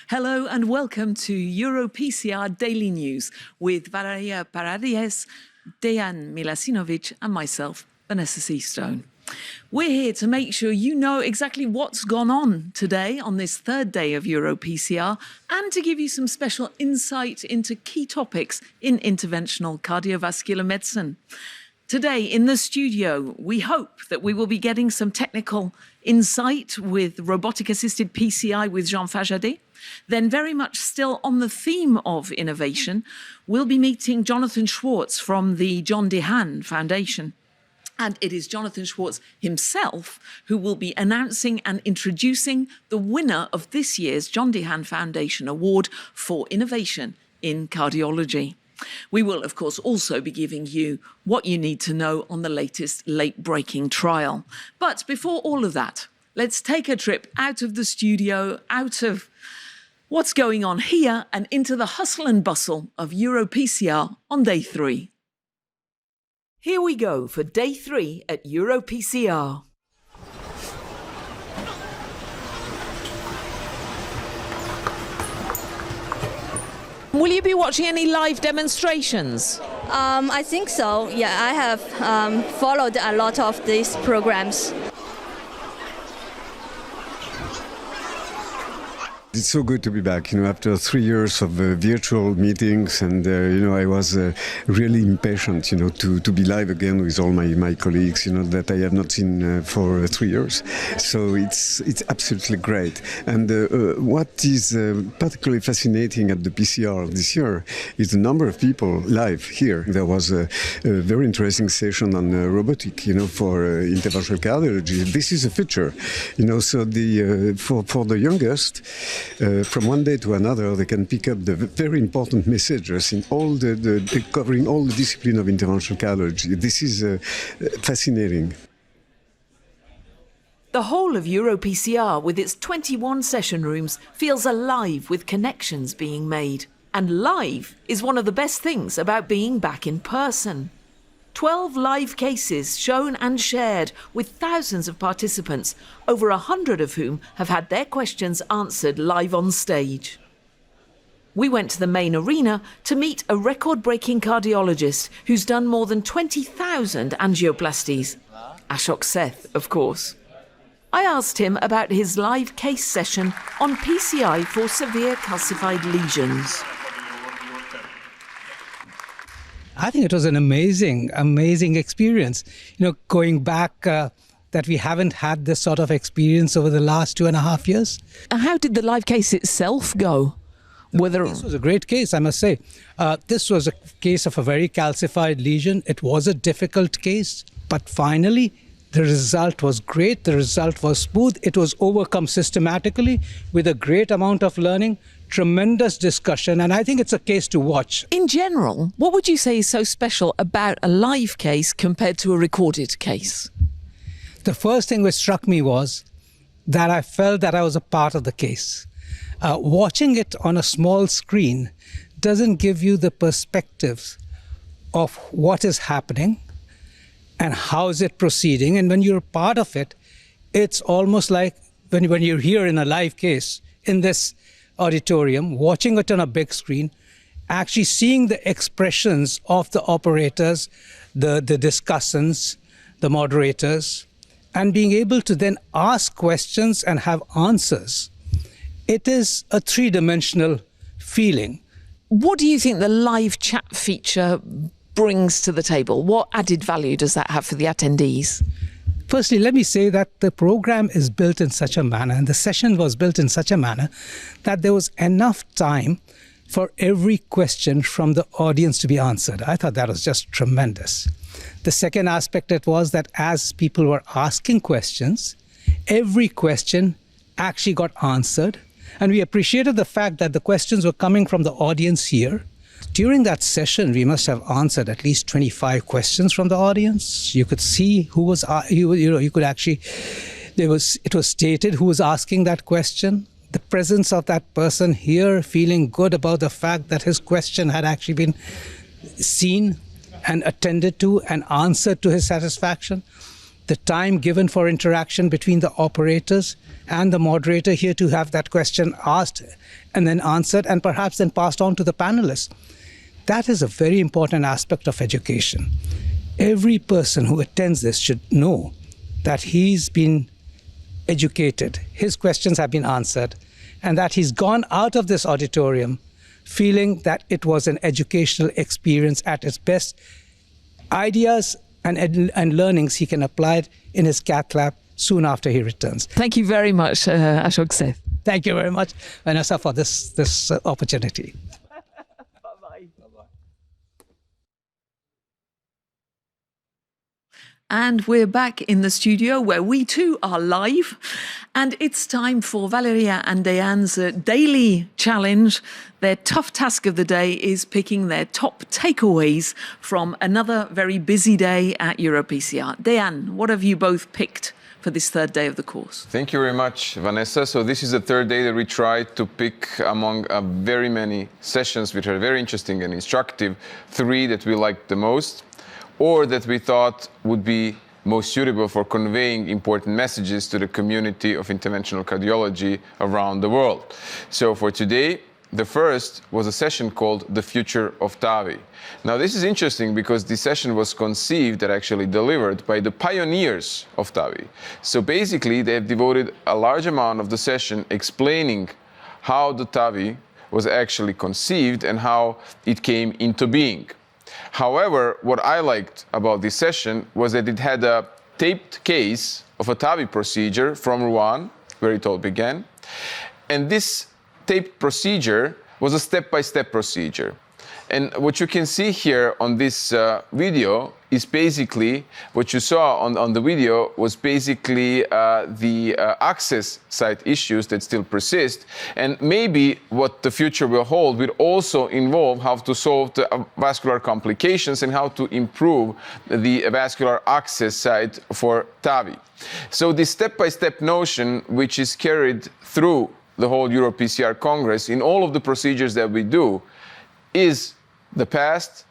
Hello and welcome to EuroPCR Daily News with Valeria Paradis, Dejan Milasinovic and myself, Vanessa C. Stone. We're here to make sure you know exactly what's gone on today on this third day of EuroPCR and to give you some special insight into key topics in interventional cardiovascular medicine. Today in the studio, we hope that we will be getting some technical insight with robotic-assisted PCI with Jean Fajadet. Then very much still on the theme of innovation, we'll be meeting Jonathan Schwartz from the Jon DeHaan Foundation. And it is Jonathan Schwartz himself who will be announcing and introducing the winner of this year's Jon DeHaan Foundation Award for Innovation in Cardiology. We will, of course, also be giving you what you need to know on the latest late-breaking trial. But before all of that, let's take a trip out of the studio, out of what's going on here and into the hustle and bustle of EuroPCR on day 3. Here we go for day 3 at EuroPCR. Will you be watching any live demonstrations? I think so. Yeah, I have followed a lot of these programs. It's so good to be back, after 3 years of virtual meetings, and I was really impatient, to be live again with all my colleagues, that I have not seen for 3 years. So it's absolutely great. And what is particularly fascinating at the PCR this year is the number of people live here. There was a very interesting session on robotic, for interventional cardiology. This is a feature, so for the youngest. From one day to another, they can pick up the very important messages in all covering all the discipline of interventional cardiology. This is fascinating. The whole of EuroPCR, with its 21 session rooms, feels alive with connections being made. And live is one of the best things about being back in person. 12 live cases shown and shared with thousands of participants, over 100 of whom have had their questions answered live on stage. We went to the main arena to meet a record-breaking cardiologist who's done more than 20,000 angioplasties. Ashok Seth, of course. I asked him about his live case session on PCI for severe calcified lesions. I think it was an amazing experience. Going back, that we haven't had this sort of experience over the last 2.5 years. How did the live case itself go? This was a great case, I must say. This was a case of a very calcified lesion. It was a difficult case, but finally, the result was great. The result was smooth. It was overcome systematically with a great amount of learning. Tremendous discussion, and I think it's a case to watch. In general, what would you say is so special about a live case compared to a recorded case? The first thing which struck me was that I felt that I was a part of the case. Watching it on a small screen doesn't give you the perspectives of what is happening and how is it proceeding. And when you're a part of it, it's almost like when you're here in a live case in this auditorium, watching it on a big screen, actually seeing the expressions of the operators, the discussants, the moderators, and being able to then ask questions and have answers. It is a three-dimensional feeling. What do you think the live chat feature brings to the table? What added value does that have for the attendees? Firstly, let me say that the program is built in such a manner, and the session was built in such a manner that there was enough time for every question from the audience to be answered. I thought that was just tremendous. The second aspect it was that as people were asking questions, every question actually got answered, and we appreciated the fact that the questions were coming from the audience here. During that session, we must have answered at least 25 questions from the audience. You could see who was, you could actually, it was stated who was asking that question. The presence of that person here feeling good about the fact that his question had actually been seen and attended to and answered to his satisfaction. the time given for interaction between the operators and the moderator here to have that question asked and then answered and perhaps then passed on to the panelists. That is a very important aspect of education. Every person who attends this should know that he's been educated, his questions have been answered, and that he's gone out of this auditorium feeling that it was an educational experience at its best. Ideas and learnings he can apply it in his cath lab soon after he returns. Thank you very much, Ashok Seth. Thank you very much, Vanessa, for this opportunity. And we're back in the studio where we too are live. And it's time for Valeria and DeHaan's daily challenge. Their tough task of the day is picking their top takeaways from another very busy day at EuroPCR. DeHaan, what have you both picked for this third day of the course? Thank you very much, Vanessa. So this is the third day that we tried to pick among very many sessions which are very interesting and instructive, 3 that we liked the most, or that we thought would be most suitable for conveying important messages to the community of interventional cardiology around the world. So for today, the first was a session called The Future of TAVI. Now this is interesting because this session was conceived and actually delivered by the pioneers of TAVI. So basically they have devoted a large amount of the session explaining how the TAVI was actually conceived and how it came into being. However, what I liked about this session was that it had a taped case of a TAVI procedure from Rouen, where it all began. And this taped procedure was a step-by-step procedure. And what you can see here on this video is basically, what you saw on the video was basically the access site issues that still persist. And maybe what the future will hold will also involve how to solve the vascular complications and how to improve the vascular access site for TAVI. So this step-by-step notion, which is carried through the whole EuroPCR Congress in all of the procedures that we do, is the past,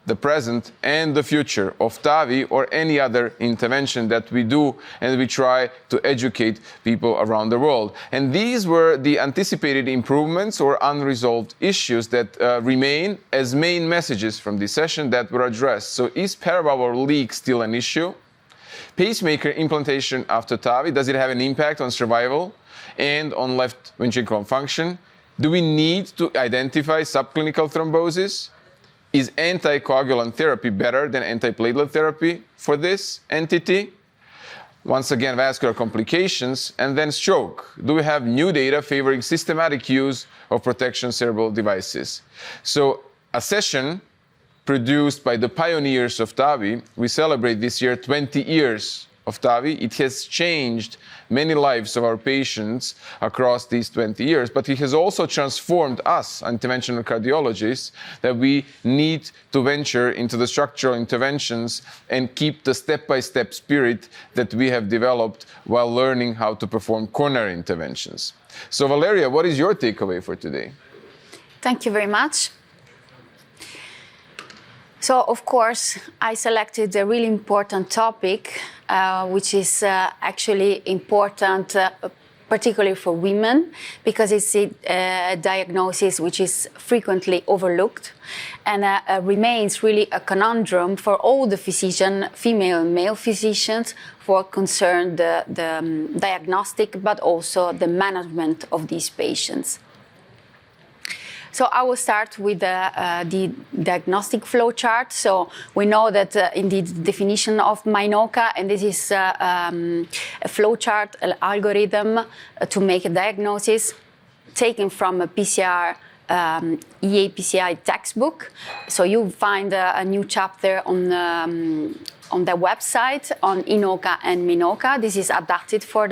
the present, and the future of TAVI or any other intervention that we do and we try to educate people around the world. And these were the anticipated improvements or unresolved issues that remain as main messages from this session that were addressed. So is paravalvular leak still an issue? Pacemaker implantation after TAVI, does it have an impact on survival and on left ventricular function? Do we need to identify subclinical thrombosis? Is anticoagulant therapy better than antiplatelet therapy for this entity? Once again, vascular complications, and then stroke. Do we have new data favoring systematic use of protection cerebral devices? So a session produced by the pioneers of TAVI. We celebrate this year 20 years of TAVI. It has changed many lives of our patients across these 20 years, but it has also transformed us, interventional cardiologists, that we need to venture into the structural interventions and keep the step-by-step spirit that we have developed while learning how to perform coronary interventions. So Valeria, what is your takeaway for today? Thank you very much. So, of course, I selected a really important topic, which is actually important, particularly for women, because it's a diagnosis which is frequently overlooked and remains really a conundrum for all the physicians, female and male physicians, for concerned the diagnostic, but also the management of these patients. So I will start with the diagnostic flow chart. So we know that indeed the definition of MINOCA, and this is a flow chart, an algorithm to make a diagnosis taken from a PCR EA-PCI textbook. So you find a new chapter on the website on INOCA and MINOCA. This is adapted from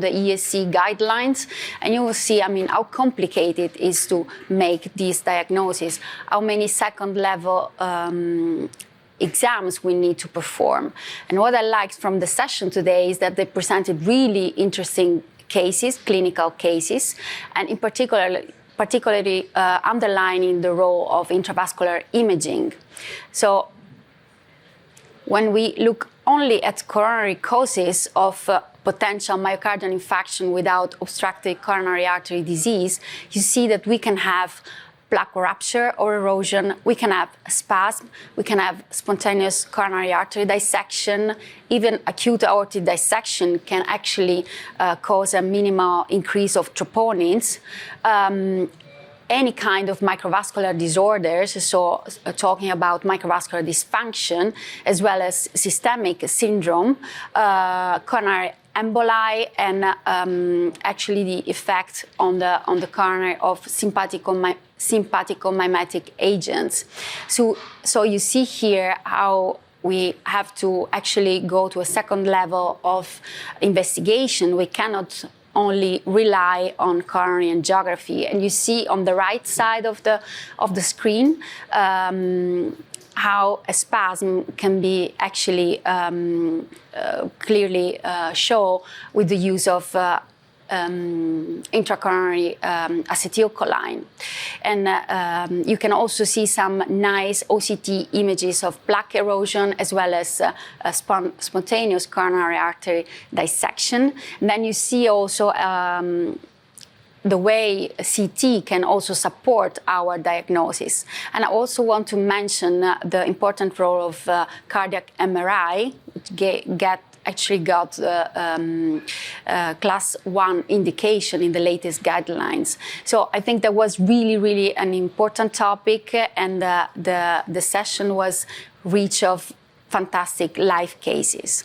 the ESC guidelines. And you will see, how complicated it is to make these diagnoses, how many second level exams we need to perform. And what I liked from the session today is that they presented really interesting cases, clinical cases, and in particularly underlining the role of intravascular imaging. So when we look only at coronary causes of potential myocardial infarction without obstructive coronary artery disease, you see that we can have plaque rupture or erosion, we can have spasm, we can have spontaneous coronary artery dissection, even acute aortic dissection can actually cause a minimal increase of troponins. Any kind of microvascular disorders, so talking about microvascular dysfunction, as well as systemic syndrome, coronary emboli, and actually the effect on the coronary of sympathico-mimetic agents. So you see here how we have to actually go to a second level of investigation. We cannot only rely on coronary angiography. And you see on the right side of the screen how a spasm can be actually clearly shown with the use of intracoronary acetylcholine. And you can also see some nice OCT images of plaque erosion as well as spontaneous coronary artery dissection. And then you see also the way CT can also support our diagnosis. And I also want to mention the important role of cardiac MRI, which actually got class 1 indication in the latest guidelines. So I think that was really, really an important topic, and the session was rich of fantastic live cases.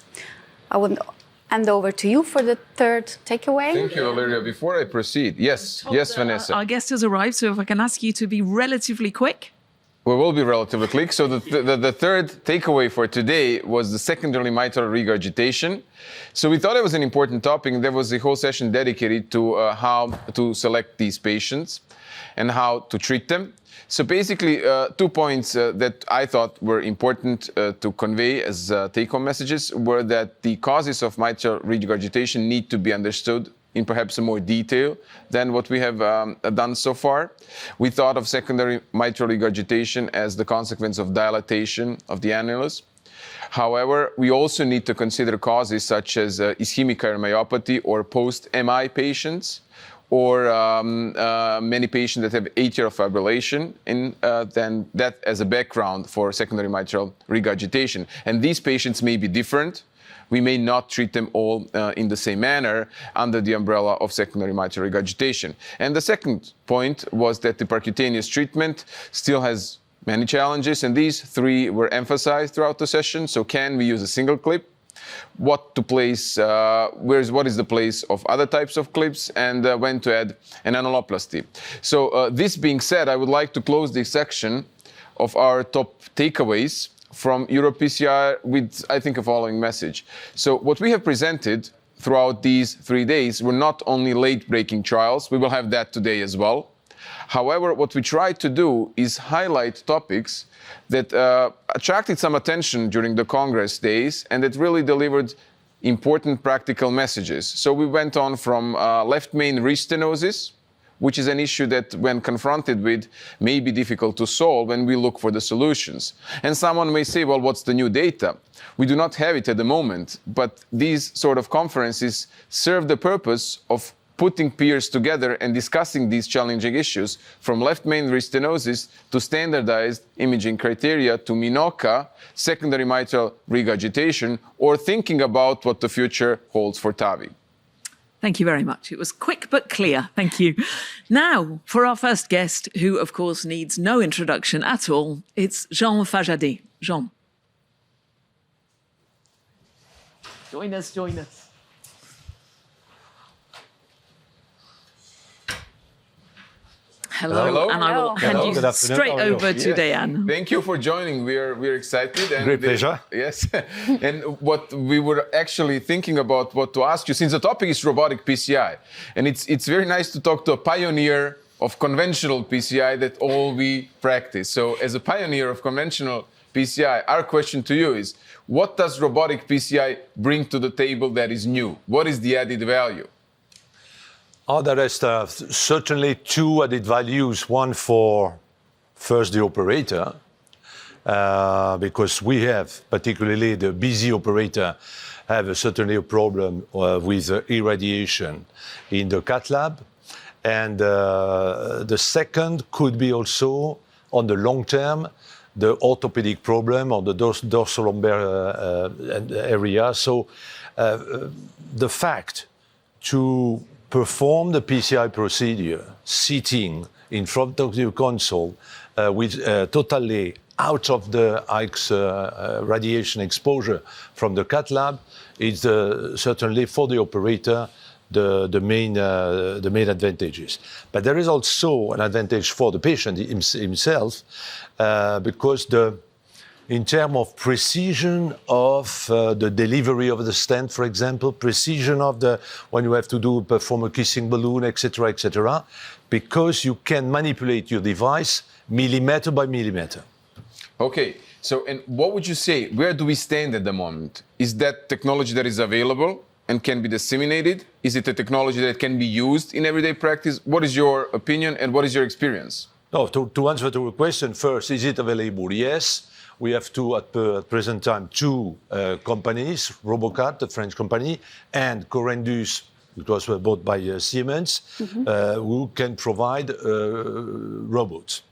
I would hand over to you for the third takeaway. Thank you, Valeria. Before I proceed, yes, Vanessa. Our guest has arrived, so if I can ask you to be relatively quick. We will be relatively quick. So the third takeaway for today was the secondary mitral regurgitation. So we thought it was an important topic, and there was a whole session dedicated to how to select these patients and how to treat them. So basically, 2 points that I thought were important to convey as take-home messages were that the causes of mitral regurgitation need to be understood in perhaps more detail than what we have done so far. We thought of secondary mitral regurgitation as the consequence of dilatation of the annulus. However, we also need to consider causes such as ischemic cardiomyopathy or post-MI patients, or many patients that have atrial fibrillation, and then that as a background for secondary mitral regurgitation. And these patients may be different. We may not treat them all in the same manner under the umbrella of secondary mitral regurgitation. And the second point was that the percutaneous treatment still has many challenges, and these 3 were emphasized throughout the session. So can we use a single clip? What to place, what is the place of other types of clips, and when to add an annuloplasty. So this being said, I would like to close this section of our top takeaways from EuroPCI with, I think, a following message. So what we have presented throughout these 3 days were not only late-breaking trials, we will have that today as well. However, what we tried to do is highlight topics that attracted some attention during the Congress days and that really delivered important practical messages. So we went on from left main restenosis, which is an issue that when confronted with may be difficult to solve when we look for the solutions. And someone may say, well, what's the new data? We do not have it at the moment, but these sort of conferences serve the purpose of putting peers together and discussing these challenging issues, from left main restenosis to standardized imaging criteria to MINOCA, secondary mitral regurgitation, or thinking about what the future holds for TAVI. Thank you very much. It was quick but clear. Thank you. Now, for our first guest, who, of course, needs no introduction at all, it's Jon Fajadet. Jon. Join us, join us. Hello. And I will hand you straight over to DeHaan. Thank you for joining. We're excited. And great pleasure. Yes. And what we were actually thinking about what to ask you, since the topic is robotic PCI, and it's very nice to talk to a pioneer of conventional PCI that all we practice. So as a pioneer of conventional PCI, our question to you is, what does robotic PCI bring to the table that is new? What is the added value? Oh, there is certainly 2 added values. One for first the operator, because we have, particularly the busy operator, have certainly a problem with irradiation in the cath lab. And the second could be also, on the long term, the orthopedic problem or the dorsolumbar area. So the fact to perform the PCI procedure sitting in front of the console with totally out of the X radiation exposure from the cath lab is certainly for the operator the main advantages. But there is also an advantage for the patient himself because in terms of precision of the delivery of the stent, for example, precision of when you have to perform a kissing balloon, etc., because you can manipulate your device millimeter by millimeter. Okay, so and what would you say, where do we stand at the moment? Is that technology that is available and can be disseminated? Is it a technology that can be used in everyday practice? What is your opinion and what is your experience? No, to answer to your question first, is it available? Yes. We have at present time, two companies, Robocat, the French company, and Corendus, it was bought by Siemens, who can provide robots.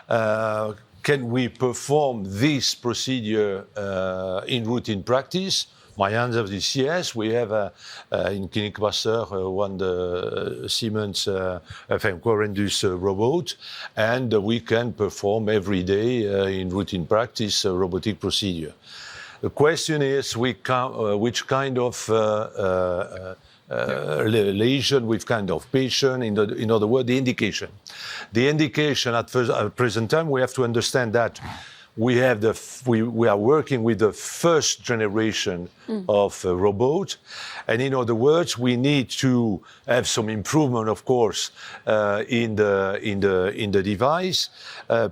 Can we perform this procedure in routine practice? My answer is yes. We have in Clinic Pasteur one the Siemens Corendus robot, and we can perform every day in routine practice a robotic procedure. The question is which kind of lesion, which kind of patient, in other words, the indication. The indication at present time, we have to understand that we are working with the first generation of robot, and in other words, we need to have some improvement, of course, in the device,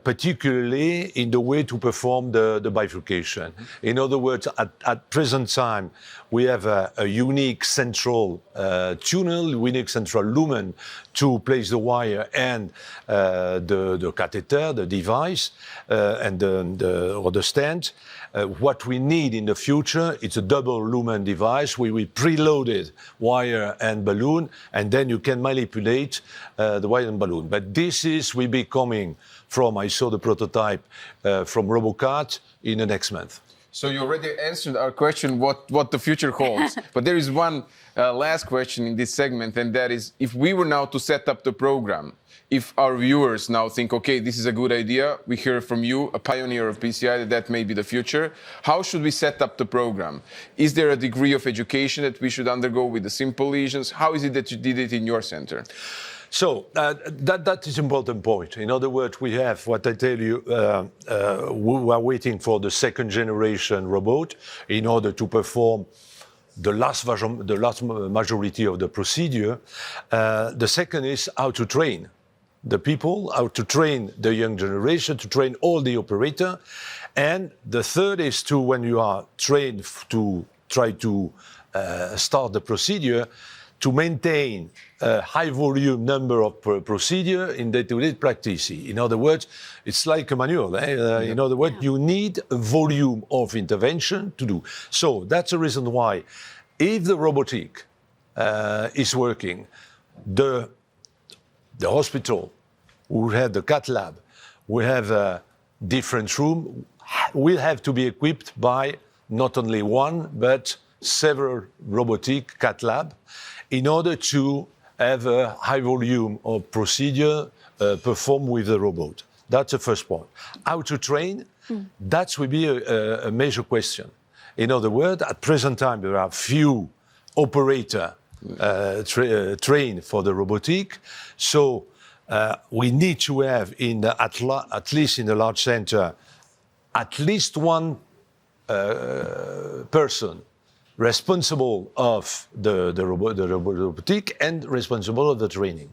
particularly in the way to perform the bifurcation. In other words, at present time, we have a unique central tunnel, unique central lumen to place the wire and the catheter, the device, and the stent. What we need in the future, it's a double lumen device where we preloaded wire and balloon, and then you can manipulate the wire and balloon. But this will be coming from, I saw the prototype from Robocat in the next month. So you already answered our question, what the future holds. But there is one last question in this segment, and that is, if we were now to set up the program, if our viewers now think, okay, this is a good idea, we hear from you, a pioneer of PCI, that may be the future, how should we set up the program? Is there a degree of education that we should undergo with the simple lesions? How is it that you did it in your center? So that is an important point. In other words, we have, what I tell you, we are waiting for the second generation robot in order to perform the last majority of the procedure. The second is how to train the people, how to train the young generation, to train all the operator. And the third is to, when you are trained to try to start the procedure, to maintain a high volume number of procedure in day-to-day practice. In other words, it's like a manual. In other words, you need a volume of intervention to do. So that's the reason why, if the robotic is working, the hospital, we have the cath lab, we have a different room, will have to be equipped by not only one, but several robotic cath lab in order to have a high volume of procedure performed with the robot. That's the first point. How to train, that will be a major question. In other words, at present time, there are few operators trained for the robotic. So we need to have, at least in the large center, at least one person responsible of the robotic and responsible of the training.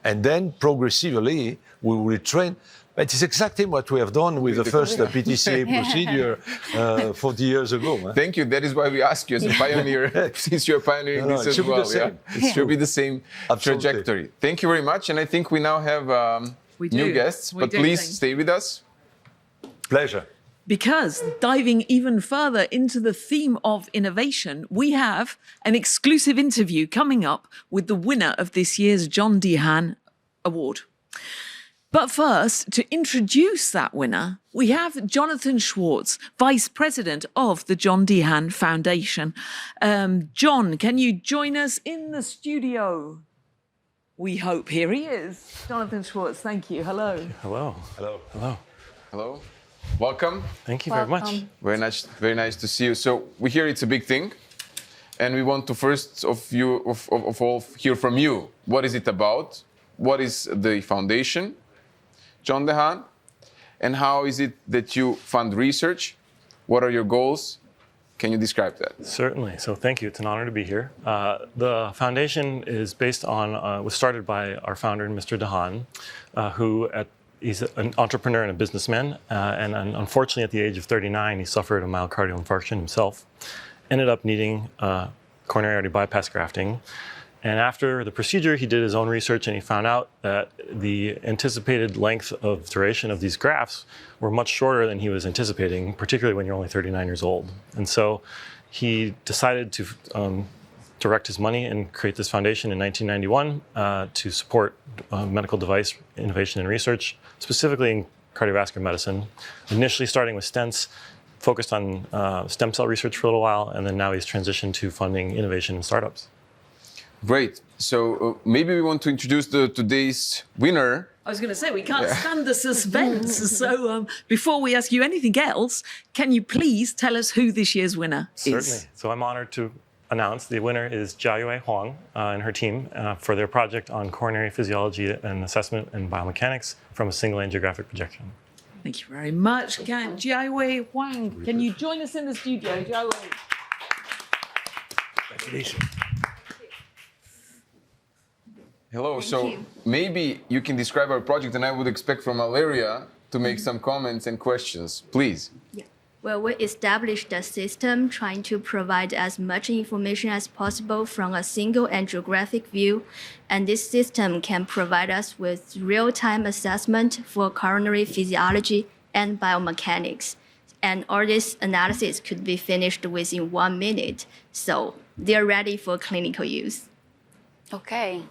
And then progressively we will train. But it's exactly what we have done with the first PTCA procedure 40 years ago. Thank you. That is why we ask you as a pioneer, since you're pioneering this as well. It should be the same trajectory. Thank you very much. And I think we now have new guests, but please stay with us. Pleasure. because diving even further into the theme of innovation, we have an exclusive interview coming up with the winner of this year's Jon DeHaan Award. But first, to introduce that winner, we have Jonathan Schwartz, Vice President of the Jon DeHaan Foundation. John, can you join us in the studio? We hope. Here he is. Jonathan Schwartz, thank you. Hello. Hello. Hello. Hello. Hello. Welcome. Thank you very much. Very nice to see you. So we hear it's a big thing, and we want to first of all hear from you. What is it about? What is the foundation, Jon DeHaan, and how is it that you fund research? What are your goals? Can you describe that? Certainly. So thank you. It's an honor to be here. The foundation is based on, was started by our founder, Mr. DeHaan, he's an entrepreneur and a businessman. And unfortunately, at the age of 39, he suffered a myocardial infarction himself. Ended up needing coronary artery bypass grafting. And after the procedure, he did his own research and he found out that the anticipated length of duration of these grafts were much shorter than he was anticipating, particularly when you're only 39 years old. And so he decided to direct his money and create this foundation in 1991 to support medical device innovation and research, specifically in cardiovascular medicine, initially starting with stents, focused on stem cell research for a little while, and then now he's transitioned to funding innovation in startups. Great. So maybe we want to introduce today's winner. I was going to say, we can't stand the suspense. So before we ask you anything else, can you please tell us who this year's winner is? Certainly. So I'm honored to announce the winner is Jiayue Huang and her team for their project on coronary physiology and assessment and biomechanics from a single angiographic projection. Thank you very much. Jiayue Huang, can you join us in the studio? Jiayue. Congratulations. Hello. So maybe you can describe our project, and I would expect from Valeria to make some comments and questions. Please. Yeah. Well, we established a system trying to provide as much information as possible from a single angiographic view. And this system can provide us with real-time assessment for coronary physiology and biomechanics. And all this analysis could be finished within 1 minute. So they're ready for clinical use. Okay.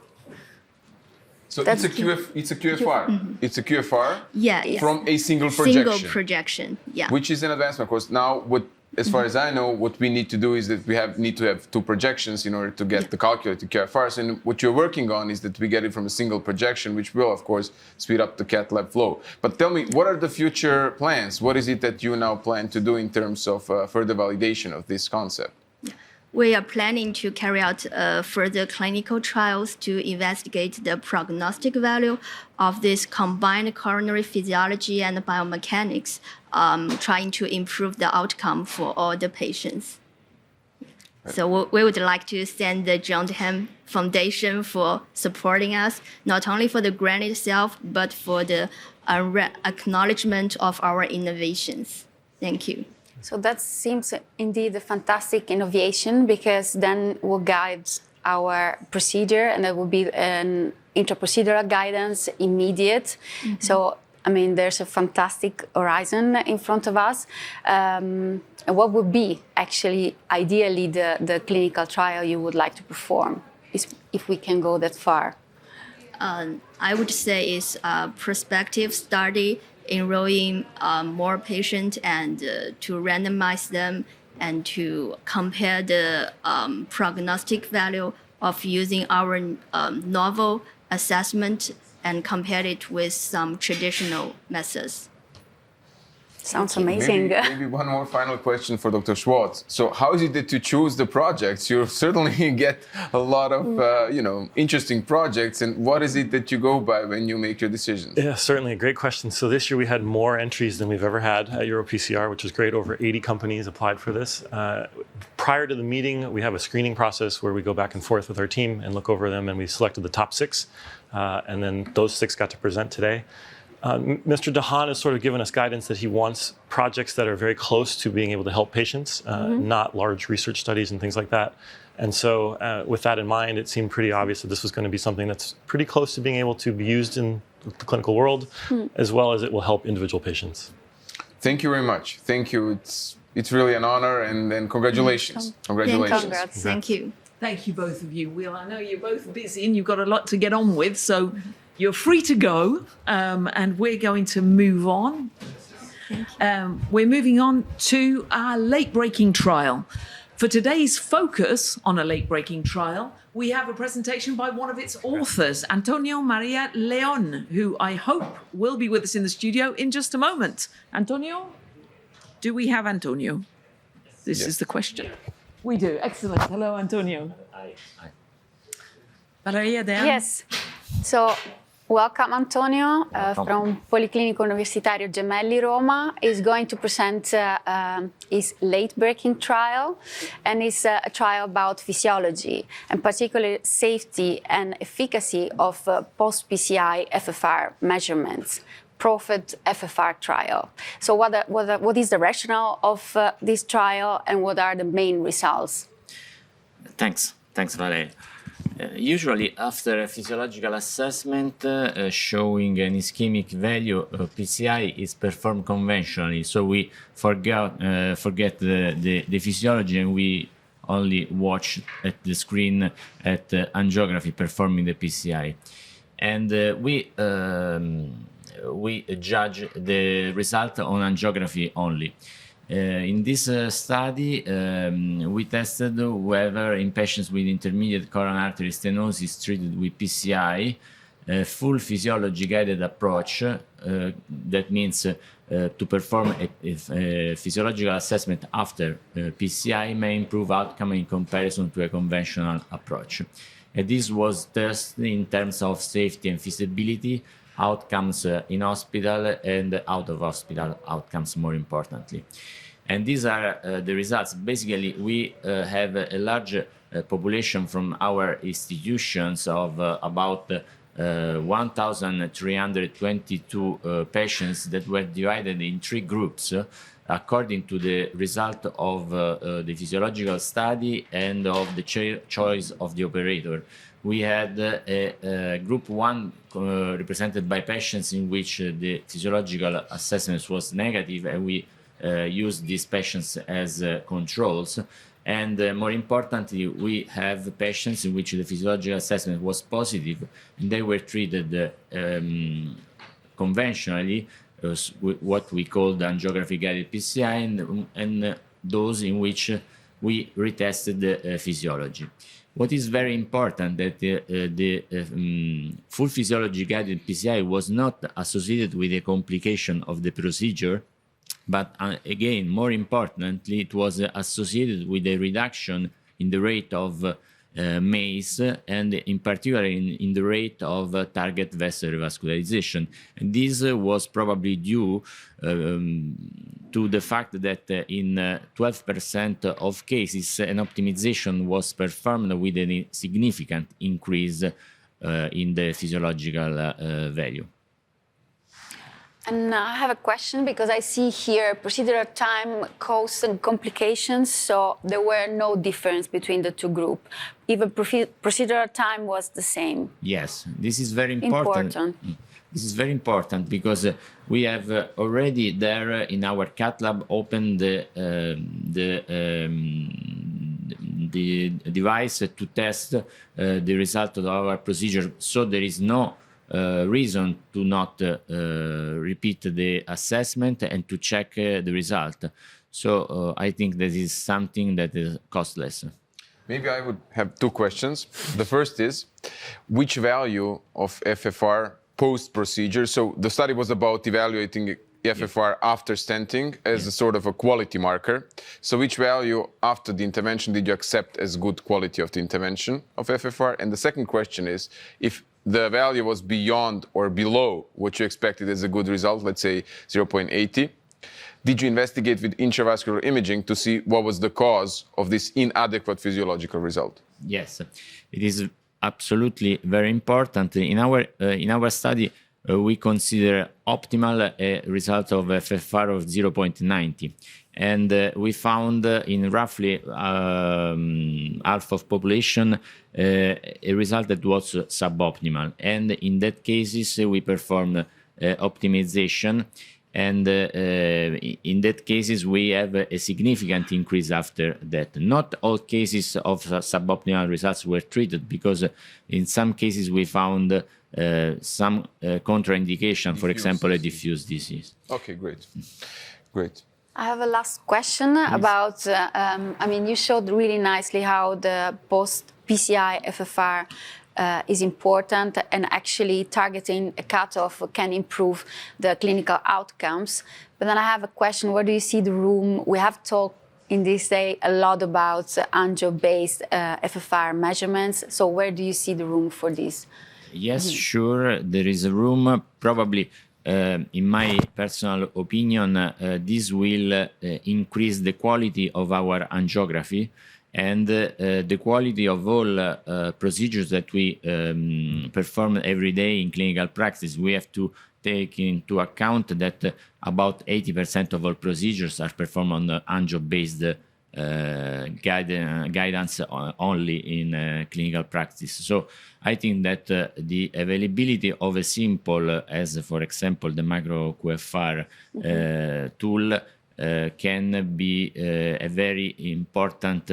So it's a QFR. Mm-hmm. It's a QFR from a single projection. Single projection, yeah. Which is an advancement, of course. Now, as far as I know, what we need to do is that we need to have 2 projections in order to get the calculated QFRs. And what you're working on is that we get it from a single projection, which will, of course, speed up the cath lab flow. But tell me, what are the future plans? What is it that you now plan to do in terms of further validation of this concept? We are planning to carry out further clinical trials to investigate the prognostic value of this combined coronary physiology and biomechanics, trying to improve the outcome for all the patients. Right. So we would like to thank the Jon DeHaan Foundation for supporting us, not only for the grant itself, but for the acknowledgement of our innovations. Thank you. So that seems indeed a fantastic innovation, because then will guide our procedure, and there will be an intraprocedural guidance immediate. Mm-hmm. So, I mean, there's a fantastic horizon in front of us. What would be actually ideally the clinical trial you would like to perform, if we can go that far? I would say it's a prospective study enrolling more patients and to randomize them and to compare the prognostic value of using our novel assessment and compare it with some traditional methods. Sounds amazing. Maybe one more final question for Dr. Schwartz. So how is it that you choose the projects? You certainly get a lot of interesting projects. And what is it that you go by when you make your decisions? Yeah, certainly a great question. So this year we had more entries than we've ever had at EuroPCR, which is great. Over 80 companies applied for this. Prior to the meeting, we have a screening process where we go back and forth with our team and look over them, and we selected the top 6. And then those 6 got to present today. Mr. DeHaan has sort of given us guidance that he wants projects that are very close to being able to help patients, not large research studies and things like that. And so with that in mind, it seemed pretty obvious that this was going to be something that's pretty close to being able to be used in the clinical world, as well as it will help individual patients. Thank you very much. Thank you. It's really an honor, and congratulations. Congratulations. Congrats. Thank you. Thank you, both of you. Will, I know you're both busy and you've got a lot to get on with, so you're free to go, and we're going to move on. We're moving on to our late-breaking trial. For today's focus on a late-breaking trial, we have a presentation by one of its authors, Antonio Maria Leon, who I hope will be with us in the studio in just a moment. Antonio? Do we have Antonio? This is the question. We do. Excellent. Hello, Antonio. Hi. Valeria, Dan? Yes. So, welcome, Antonio, from Policlinico Universitario Gemelli, Roma. Is going to present his late-breaking trial, and it's a trial about physiology, and particularly safety and efficacy of post-PCI FFR measurements. PROPHET-FFR trial. So what is the rationale of this trial, and what are the main results? Thanks, Valeria. Usually, after a physiological assessment showing an ischemic value, PCI is performed conventionally. So we forget the physiology, and we only watch at the screen at angiography performing the PCI, and we judge the result on angiography only. In this study, we tested whether in patients with intermediate coronary artery stenosis treated with PCI, full physiology-guided approach, that means to perform a physiological assessment after PCI may improve outcome in comparison to a conventional approach. And this was tested in terms of safety and feasibility, outcomes in hospital and out of hospital outcomes, more importantly. And these are the results. Basically, we have a large population from our institutions of about 1,322 patients that were divided in 3 groups according to the result of the physiological study and of the choice of the operator. We had a group 1 represented by patients in which the physiological assessment was negative, and we used these patients as controls. And more importantly, we have patients in which the physiological assessment was positive, and they were treated conventionally, what we call the angiography-guided PCI, and those in which we retested the physiology. What is very important that the full physiology-guided PCI was not associated with a complication of the procedure, but again, more importantly, it was associated with a reduction in the rate of MACE, and in particular in the rate of target vessel revascularization. And this was probably due to the fact that in 12% of cases, an optimization was performed with a significant increase in the physiological value. And I have a question, because I see here procedural time, costs, and complications. So there were no difference between the 2 groups. Even procedural time was the same. Yes, this is very important. This is very important because we have already there in our cath lab opened the device to test the result of our procedure. So there is no reason to not repeat the assessment and to check the result. So I think that is something that is costless. Maybe I would have 2 questions. The first is, which value of FFR post-procedure? So the study was about evaluating FFR after stenting as a sort of a quality marker. So which value after the intervention did you accept as good quality of the intervention of FFR? And the second question is, if the value was beyond or below what you expected as a good result, let's say 0.80, did you investigate with intravascular imaging to see what was the cause of this inadequate physiological result? Yes, it is absolutely very important. In our study, we consider optimal a result of FFR of 0.90. And we found in roughly half of population a result that was suboptimal. And in that cases, we performed optimization. And in that cases, we have a significant increase after that. Not all cases of suboptimal results were treated, because in some cases we found some contraindication, for example, a diffuse disease. Okay, great. Great. I have a last question about, you showed really nicely how the post-PCI FFR is important, and actually targeting a cutoff can improve the clinical outcomes. But then I have a question, where do you see the room? We have talked in this day a lot about angio-based FFR measurements. So where do you see the room for this? Yes, sure, there is a room. Probably, in my personal opinion, this will increase the quality of our angiography and the quality of all procedures that we perform every day in clinical practice. We have to take into account that about 80% of all procedures are performed on the angio-based guidance only in clinical practice. So I think that the availability of a simple, as for example the macro QFR tool, can be a very important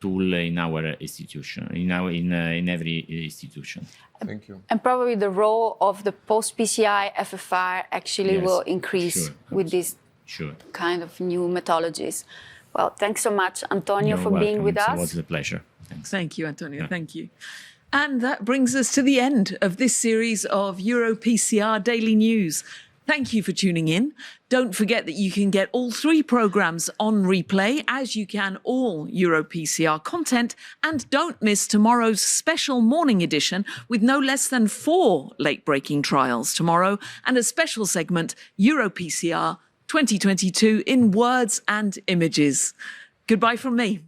tool in our institution, in every institution. Thank you. And probably the role of the post-PCI FFR actually will increase with this kind of new methodologies. Well, thanks so much, Antonio, for being with us. It was a pleasure. Thanks. Thank you, Antonio. Thank you. And that brings us to the end of this series of EuroPCR Daily News. Thank you for tuning in. Don't forget that you can get all 3 programs on replay, as you can all EuroPCR content. And don't miss tomorrow's special morning edition with no less than 4 late-breaking trials tomorrow and a special segment, EuroPCR 2022 in words and images. Goodbye from me.